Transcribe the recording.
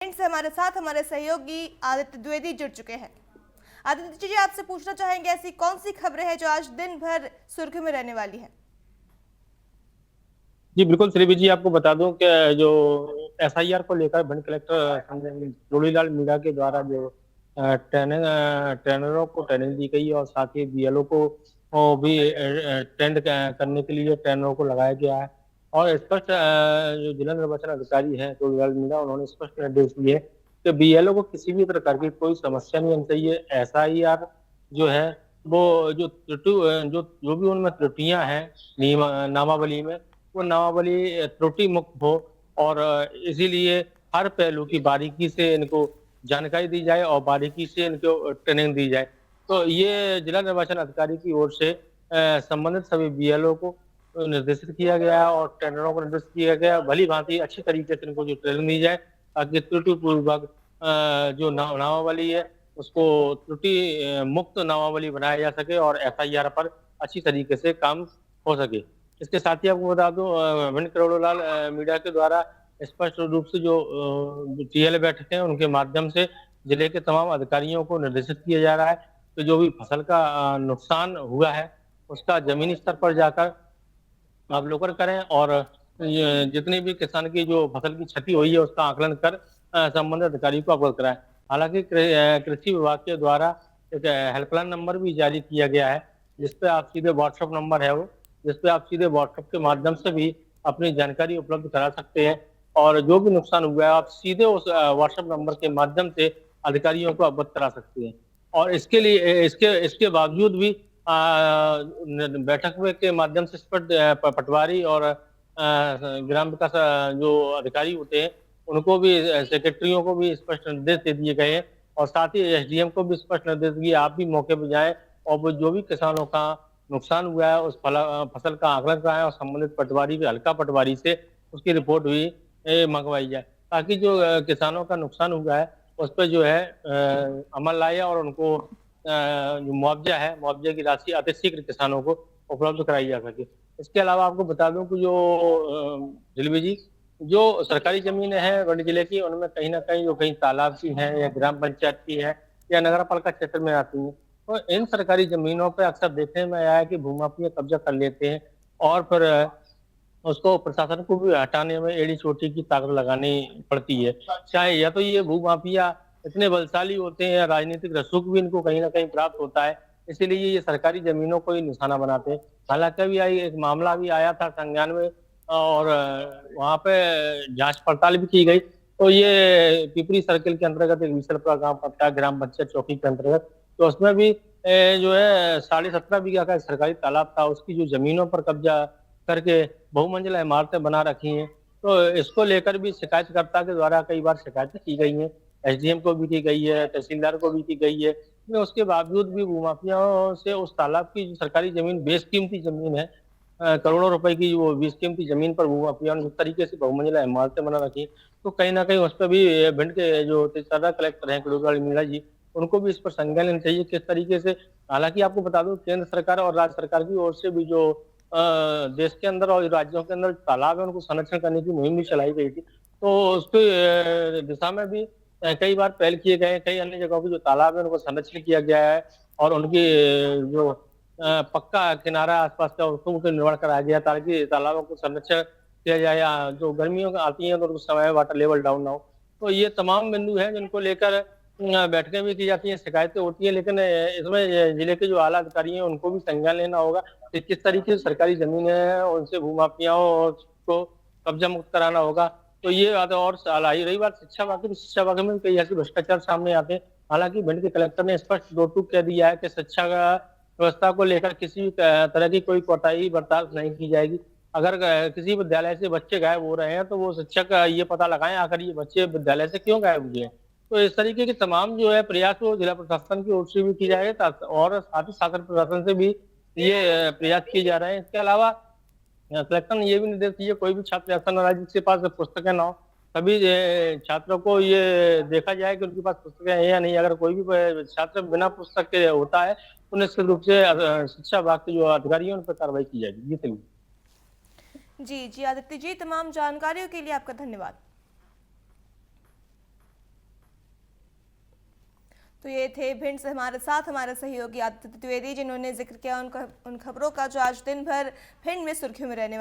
से हमारे साथ हमारे सहयोगी आदित्य द्विवेदी जुड़ चुके हैं। आदित्य जी, आपसे पूछना चाहेंगे ऐसी कौन सी खबरें हैं जो आज दिन भर सुर्खियों में रहने वाली है? जी बिल्कुल श्रीवी जी, आपको बता दूं कि जो एसआईआर को लेकर भिंड कलेक्टर संजय जोड़ीलाल मीणा के द्वारा जो ट्रेनरों को ट्रेनिंग दी गई और साथ ही बीएलओ को भी ट्रेंड करने के लिए ट्रेनरों को लगाया गया है। और स्पष्ट जो जिला निर्वाचन अधिकारी हैं जोड़ीलाल मीणा, उन्होंने स्पष्ट निर्देश दिए कि बीएलओ को किसी भी प्रकार की कोई समस्या नहीं आनी चाहिए। एसआईआर जो है वो जो त्रुटि जो जो भी उनमें त्रुटियां हैं नामावली में, वो नामावली त्रुटि मुक्त हो और इसीलिए हर पहलू की बारीकी से इनको जानकारी दी जाए और बारीकी से इनको ट्रेनिंग दी जाए। तो ये जिला निर्वाचन अधिकारी की ओर से संबंधित सभी बीएलओ को निर्देशित किया गया और ट्रेनरों को निर्देशित किया गया भली भांति अच्छी तरीके से इनको जो ट्रेनिंग दी जाए ताकि त्रुटि पूर्वक जो नामावली है उसको त्रुटि मुक्त नामावली बनाया जा सके और एफआईआर पर अच्छी तरीके से काम हो सके। इसके साथ ही आपको बता दूं भिंड करोड़ोलाल मीडिया के द्वारा स्पष्ट रूप से जो टीएल बैठक है उनके माध्यम से जिले के तमाम अधिकारियों को निर्देशित किया जा रहा है कि जो भी फसल का नुकसान हुआ है उसका जमीनी स्तर पर जाकर अवलोकन करें और जितनी भी किसान की जो फसल की क्षति हुई है उसका आकलन कर संबंधित अधिकारी को अवगत कराएं। हालांकि कृषि विभाग के द्वारा एक हेल्पलाइन नंबर भी जारी किया गया है जिसपे आप सीधे व्हाट्सएप नंबर है वो, जिसपे आप सीधे व्हाट्सएप के माध्यम से भी अपनी जानकारी उपलब्ध करा सकते हैं और जो भी नुकसान हुआ है आप सीधे उस व्हाट्सएप नंबर के माध्यम से अधिकारियों को अवगत करा सकते हैं। और इसके लिए इसके इसके बावजूद भी बैठक में के माध्यम से पटवारी और ग्राम विकास जो अधिकारी होते हैं उनको भी सेक्रेटरियों को भी स्पष्ट निर्देश दे दिए गए हैं और साथ ही एसडीएम को भी स्पष्ट निर्देश दिए आप भी मौके पर जाएं और वो जो भी किसानों का नुकसान हुआ है उस फसल का आकलन कराएं और संबंधित पटवारी हल्का पटवारी से उसकी रिपोर्ट भी मंगवाई जाए ताकि जो किसानों का नुकसान हुआ है उस पर जो है अमल लाए और उनको जो मुआवजा है मुआवजे की राशि अतिशीघ्र किसानों को उपलब्ध कराई जा सके। इसके अलावा आपको बता दूं कि जो दिलवी जी जो सरकारी जमीनें हैं बड़ी जिले की उनमें कहीं ना कहीं जो कहीं तालाब की है या ग्राम पंचायत की है या नगर पालिका क्षेत्र में आती है तो इन सरकारी जमीनों पर अक्सर देखने में आया है कि भूमाफिया कब्जा कर लेते हैं और फिर उसको प्रशासन को भी हटाने में एड़ी चोटी की ताकत लगानी पड़ती है। चाहे या तो ये भूमाफिया इतने बलशाली होते हैं, राजनीतिक रसूख भी इनको कहीं ना कहीं प्राप्त होता है, इसीलिए ये सरकारी जमीनों को ही निशाना बनाते हैं। हालांकि अभी एक मामला भी आया था संज्ञान में और वहां पे जांच पड़ताल भी की गई तो ये पिपरी सर्किल के अंतर्गत एक विशलपुरा गांव पड़ता है ग्राम पंचायत चौकी के अंतर्गत, तो उसमें भी जो है 17.5 बीघा का सरकारी तालाब था उसकी जो जमीनों पर कब्जा करके बहुमंजिला इमारतें बना रखी हैं। तो इसको लेकर भी शिकायतकर्ता के द्वारा कई बार शिकायतें की गई हैं, एसडीएम को भी की गई है, तहसीलदार को भी की गई है, लेकिन उसके बावजूद भी भूमाफियाओं से उस तालाब की जो सरकारी जमीन बेशकीमती जमीन है, करोड़ों रुपए की वो बेशकीमती जमीन पर भूमाफियाओं ने जिस तरीके से बहुमंजिला इमारतें बना रखी, तो कहीं ना कहीं उस पर भी भिंड के जो सदर कलेक्टर हैं कड़ूलाल मीणा जी, उनको भी इस पर संज्ञान लेना चाहिए किस तरीके से। हालांकि आपको बता दूं केंद्र सरकार और राज्य सरकार की ओर से भी जो देश के अंदर और राज्यों के अंदर तालाब है उनको संरक्षण करने की मुहिम भी चलाई गई थी, तो उसके दिशा में भी कई बार पहल किए गए, कई अन्य जगहों पे जो तालाब है उनको संरक्षण किया गया है और उनकी जो पक्का किनारा आसपास का उसको निर्माण कराया गया ताकि तालाबों को संरक्षण किया जाए, जो गर्मियों आती हैं तो उस समय वाटर लेवल डाउन ना हो। तो ये तमाम बिंदु हैं जिनको लेकर बैठकें भी की जाती हैं, शिकायतें होती है, लेकिन इसमें जिले के जो आला अधिकारी हैं उनको भी संज्ञान लेना होगा कि किस तरीके से सरकारी जमीनें हैं उनसे भूमाफियाओं को कब्जा मुक्त कराना होगा। तो ये बात और रही बात शिक्षा विभाग की, शिक्षा विभाग में कई ऐसे भ्रष्टाचार सामने आते हैं। हालांकि भिंड के कलेक्टर ने स्पष्ट दो टूक कह दिया है कि शिक्षा का व्यवस्था को लेकर किसी भी तरह की कोई कोताही बर्दाश्त नहीं की जाएगी। अगर किसी विद्यालय से बच्चे गायब हो रहे हैं तो वो शिक्षक ये पता लगाएं आखिर ये बच्चे विद्यालय से क्यों गायब हुए हैं। तो इस तरीके के तमाम जो है प्रयास वो जिला प्रशासन की ओर से भी की जाए और साथ ही शासन प्रशासन से भी ये प्रयास किए जा रहे हैं। इसके अलावा कलेक्टर ने ये भी निर्देश दिए कोई भी छात्र ऐसा न रहा जिसके पास पुस्तकें ना हो, सभी छात्रों को ये देखा जाए कि उनके पास पुस्तकें हैं या नहीं। अगर कोई भी छात्र बिना पुस्तक के होता है तो निश्चित रूप से शिक्षा विभाग के जो अधिकारी हैं उन पर कार्रवाई की जाएगी। जी जी जी आदित्य जी, तमाम जानकारियों के लिए आपका धन्यवाद। तो ये थे भिंड से हमारे साथ हमारे सहयोगी आदित्य द्विवेदी, जिन्होंने जिक्र किया उन खबरों का जो आज दिन भर भिंड में सुर्खियों में रहने